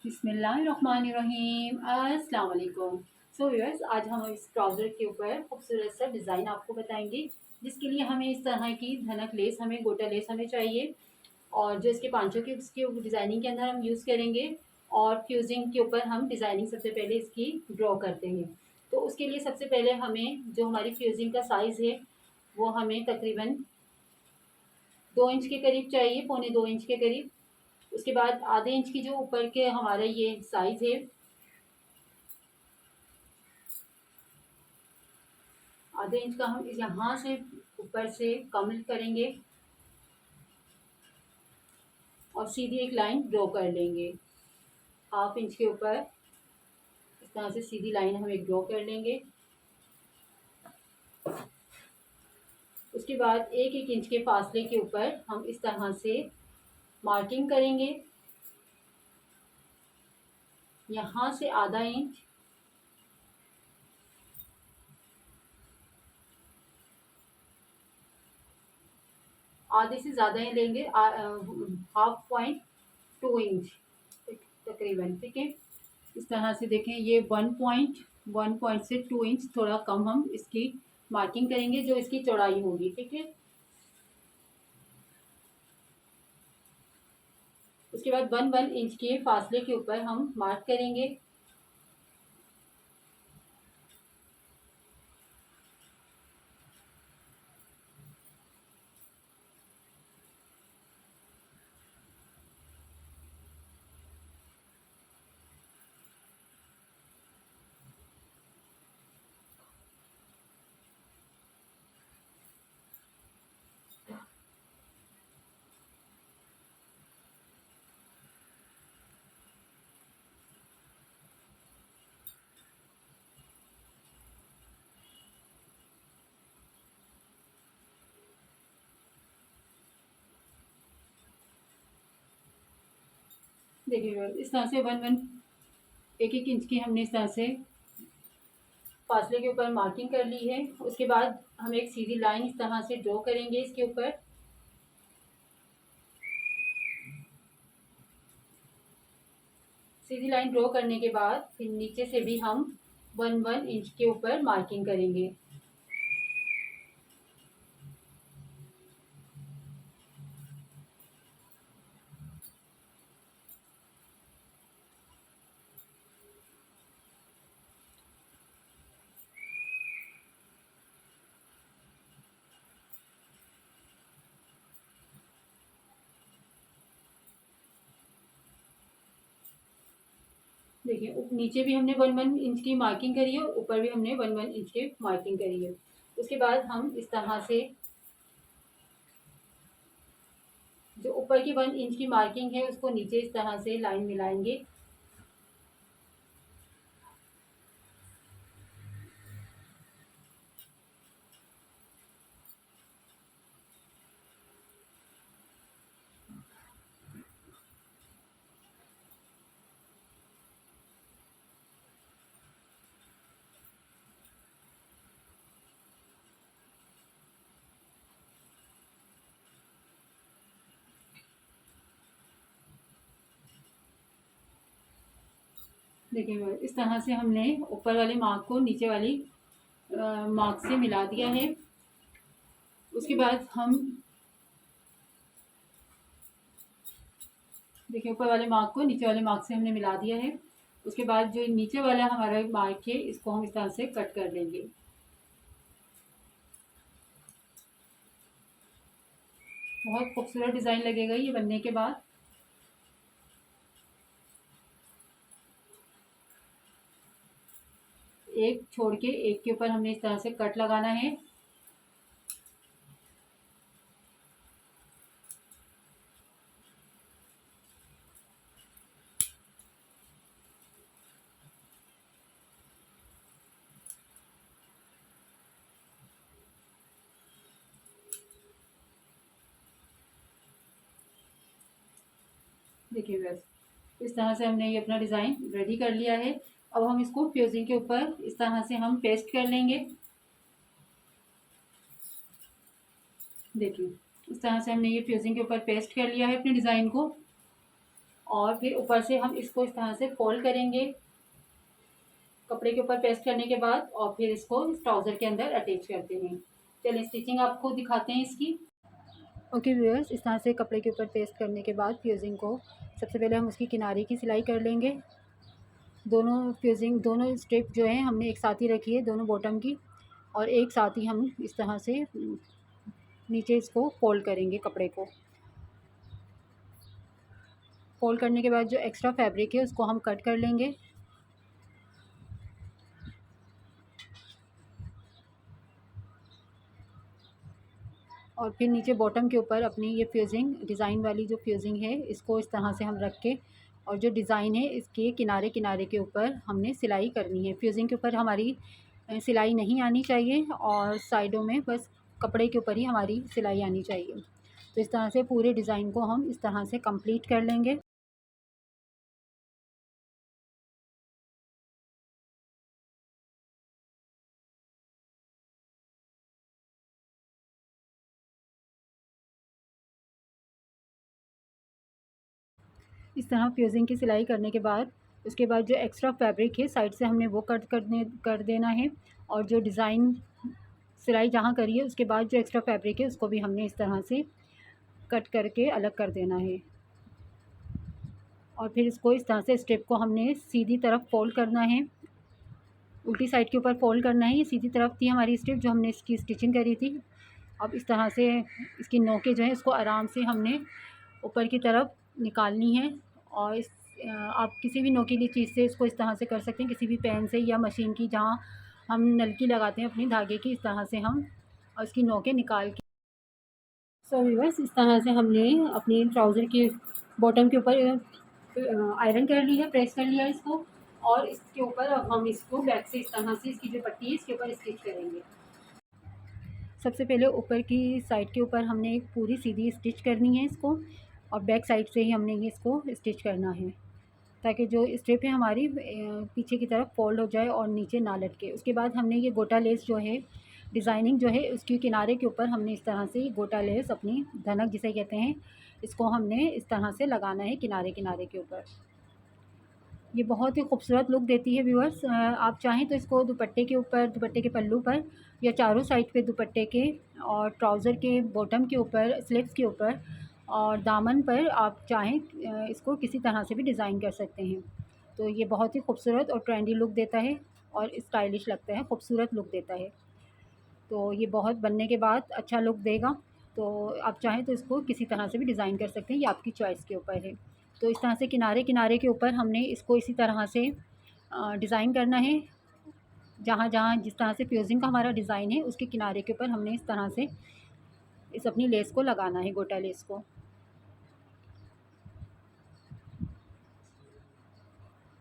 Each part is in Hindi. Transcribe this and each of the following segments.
बिस्मिल्लाहिर्रहमानिर्रहीम अस्सलाम वालेकुम। सो व्यूअर्स, आज हम इस ट्राउज़र के ऊपर खूबसूरत सा डिज़ाइन आपको बताएंगे, जिसके लिए हमें इस तरह की धनक लेस, हमें गोटा लेस हमें चाहिए। और जो इसके पांचों की उसकी डिज़ाइनिंग के अंदर हम यूज़ करेंगे। और फ्यूजिंग के ऊपर हम डिज़ाइनिंग सबसे पहले इसकी ड्रॉ करते हैं। तो उसके लिए सबसे पहले हमें जो हमारी फ्यूजिंग का साइज़ है वो हमें तकरीबन 2 इंच के करीब चाहिए, पौने 2 इंच के करीब। उसके बाद आधे इंच की जो ऊपर के हमारा ये साइज़ है, आधे इंच का हम इस यहाँ से ऊपर से कम करेंगे और सीधी एक लाइन ड्रॉ कर लेंगे। 1/2 इंच के ऊपर इस तरह से सीधी लाइन हम एक ड्रॉ कर लेंगे। उसके बाद 1-1 इंच के फासले के ऊपर हम इस तरह से मार्किंग करेंगे। यहाँ से आधा इंच, आधे से ज़्यादा ही लेंगे, 1/2.2 इंच तकरीबन। ठीक है, इस तरह से देखें, ये 1 पॉइंट से 2 इंच थोड़ा कम हम इसकी मार्किंग करेंगे, जो इसकी चौड़ाई होगी। ठीक है, उसके बाद 1 इंच के फासले के ऊपर हम मार्क करेंगे। देखिए, इस तरह से 1-1 इंच की हमने इस तरह से फासले के ऊपर मार्किंग कर ली है। उसके बाद हम एक सीधी लाइन इस तरह से ड्रॉ करेंगे इसके ऊपर। सीधी लाइन ड्रॉ करने के बाद फिर नीचे से भी हम 1-1 इंच के ऊपर मार्किंग करेंगे। देखिए, नीचे भी हमने 1-1 इंच की मार्किंग करी है और ऊपर भी हमने 1-1 इंच की मार्किंग करी है। उसके बाद हम इस तरह से जो ऊपर की 1 इंच की मार्किंग है उसको नीचे इस तरह से लाइन मिलाएंगे। देखिए, इस तरह से हमने ऊपर वाले मार्क को नीचे वाली मार्क से मिला दिया है। उसके बाद हम देखिए, ऊपर वाले मार्क को नीचे वाले मार्क से हमने मिला दिया है। उसके बाद जो नीचे वाला हमारा मार्क है इसको हम इस तरह से कट कर लेंगे। बहुत खूबसूरत डिज़ाइन लगेगा ये बनने के बाद। एक छोड़ के एक के ऊपर हमने इस तरह से कट लगाना है। देखिए बस, इस तरह से हमने ये अपना डिज़ाइन रेडी कर लिया है। अब हम इसको फ्यूजिंग के ऊपर इस तरह से हम पेस्ट कर लेंगे। देखिए, इस तरह से हमने ये फ्यूजिंग के ऊपर पेस्ट कर लिया है अपने डिज़ाइन को। और फिर ऊपर से हम इसको इस तरह से फोल्ड करेंगे कपड़े के ऊपर पेस्ट करने के बाद, और फिर इसको इस ट्राउज़र के अंदर अटैच करते हैं। चलिए स्टिचिंग आपको दिखाते हैं इसकी। ओके व्यूअर्स, इस तरह से कपड़े के ऊपर पेस्ट करने के बाद फ्यूजिंग को सबसे पहले हम उसकी किनारे की सिलाई कर लेंगे। दोनों स्ट्रिप जो है हमने एक साथ ही रखी है, दोनों बॉटम की, और एक साथ ही हम इस तरह से नीचे इसको फोल्ड करेंगे कपड़े को। फोल्ड करने के बाद जो एक्स्ट्रा फैब्रिक है उसको हम कट कर लेंगे। और फिर नीचे बॉटम के ऊपर अपनी ये फ्यूजिंग डिज़ाइन वाली जो फ्यूजिंग है इसको इस तरह से हम रख के, और जो डिज़ाइन है इसके किनारे किनारे के ऊपर हमने सिलाई करनी है। फ्यूजिंग के ऊपर हमारी सिलाई नहीं आनी चाहिए, और साइडों में बस कपड़े के ऊपर ही हमारी सिलाई आनी चाहिए। तो इस तरह से पूरे डिज़ाइन को हम इस तरह से कंप्लीट कर लेंगे। इस तरह फ्यूजिंग की सिलाई करने के बाद उसके बाद जो एक्स्ट्रा फैब्रिक है साइड से हमने वो कट कर देना है, और जो डिज़ाइन सिलाई जहाँ करी है उसके बाद जो एक्स्ट्रा फैब्रिक है उसको भी हमने इस तरह से कट करके अलग कर देना है। और फिर इसको इस तरह से स्ट्रिप को हमने सीधी तरफ फोल्ड करना है, उल्टी साइड के ऊपर फोल्ड करना है। ये सीधी तरफ थी हमारी स्ट्रिप जो हमने इसकी स्टिचिंग करी थी। अब इस तरह से इसकी नोकें जो है इसको आराम से हमने ऊपर की तरफ निकालनी है, और आप किसी भी नोकीली चीज़ से इसको इस तरह से कर सकते हैं, किसी भी पेन से या मशीन की जहाँ हम नलकी लगाते हैं अपनी धागे की, इस तरह से हम और इसकी नोकें निकाल के। सो व्यूअर्स, इस तरह से हमने अपनी ट्राउज़र के बॉटम के ऊपर आयरन कर ली है, प्रेस कर लिया है इसको, और इसके ऊपर अब हम इसको बैक से इस तरह से इसकी जो पट्टी है इसके ऊपर स्टिच करेंगे। सबसे पहले ऊपर की साइड के ऊपर हमने एक पूरी सीधी स्टिच करनी है इसको, और बैक साइड से ही हमने ये इसको स्टिच करना है, ताकि जो स्ट्रिप है हमारी पीछे की तरफ फोल्ड हो जाए और नीचे ना लटके। उसके बाद हमने ये गोटा लेस जो है डिज़ाइनिंग जो है उसकी किनारे के ऊपर हमने इस तरह से गोटा लेस अपनी धनक जिसे कहते हैं इसको हमने इस तरह से लगाना है किनारे किनारे के ऊपर। ये बहुत ही खूबसूरत लुक देती है व्यूअर्स। आप चाहें तो इसको दुपट्टे के ऊपर, दुपट्टे के पल्लू पर, या चारों साइड पे दुपट्टे के और ट्राउज़र के बॉटम के ऊपर, स्लीव्स के ऊपर और दामन पर आप चाहें इसको किसी तरह से भी डिज़ाइन कर सकते हैं। तो ये बहुत ही खूबसूरत और ट्रेंडी लुक देता है और स्टाइलिश लगता है, खूबसूरत लुक देता है। तो ये बहुत बनने के बाद अच्छा लुक देगा। तो आप चाहें तो इसको किसी तरह से भी डिज़ाइन कर सकते हैं, ये आपकी चॉइस के ऊपर है। तो इस तरह से किनारे किनारे के ऊपर हमने इसको इसी तरह से डिज़ाइन करना है। जहाँ जहाँ जिस तरह से फ्यूजिंग का हमारा डिज़ाइन है उसके किनारे के ऊपर हमने इस तरह से इस अपनी लेस को लगाना है, गोटा लेस को।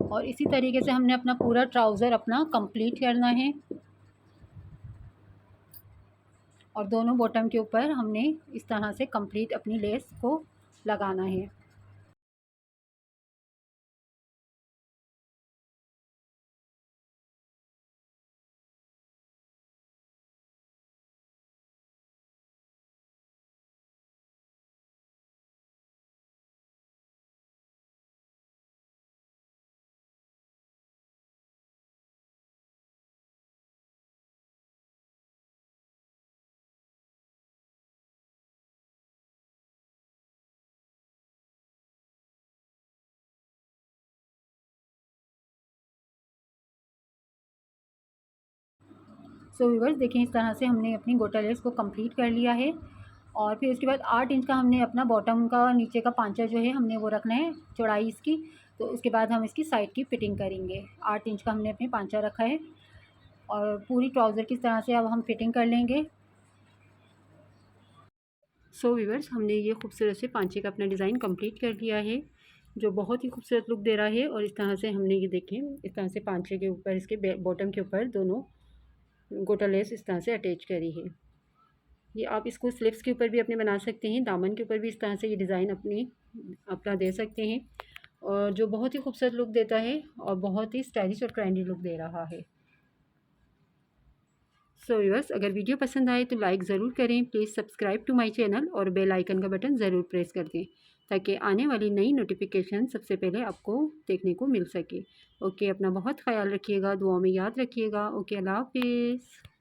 और इसी तरीके से हमने अपना पूरा ट्राउज़र अपना कंप्लीट करना है, और दोनों बॉटम के ऊपर हमने इस तरह से कंप्लीट अपनी लेस को लगाना है। सो व्यूअर्स देखिए, इस तरह से हमने अपनी गोटा लेस को कंप्लीट कर लिया है। और फिर उसके बाद 8 इंच का हमने अपना बॉटम का नीचे का पांचा जो है हमने वो रखना है, चौड़ाई इसकी। तो उसके बाद हम इसकी साइड की फ़िटिंग करेंगे। 8 इंच का हमने अपने पांचा रखा है, और पूरी ट्राउज़र की तरह से अब हम फिटिंग कर लेंगे। सो व्यूअर्स, हमने ये खूबसूरत से पांचे का अपना डिज़ाइन कंप्लीट कर लिया है, जो बहुत ही खूबसूरत लुक दे रहा है। और इस तरह से हमने ये देखें, इस तरह से पांचे के ऊपर, इसके बॉटम के ऊपर दोनों गोटा लेस इस तरह से अटैच करी है। ये आप इसको स्लीव्स के ऊपर भी अपने बना सकते हैं, दामन के ऊपर भी इस तरह से ये डिज़ाइन अपना दे सकते हैं, और जो बहुत ही खूबसूरत लुक देता है और बहुत ही स्टाइलिश और ट्रेंडी लुक दे रहा है। सो व्यूअर्स, अगर वीडियो पसंद आए तो लाइक ज़रूर करें, please subscribe to my channel और बेल आइकन का बटन ज़रूर प्रेस कर दें, ताकि आने वाली नई नोटिफिकेशन सबसे पहले आपको देखने को मिल सके। ओके, अपना बहुत ख़्याल रखिएगा, दुआ में याद रखिएगा। ओके, अल्लाह हाफ़िज़।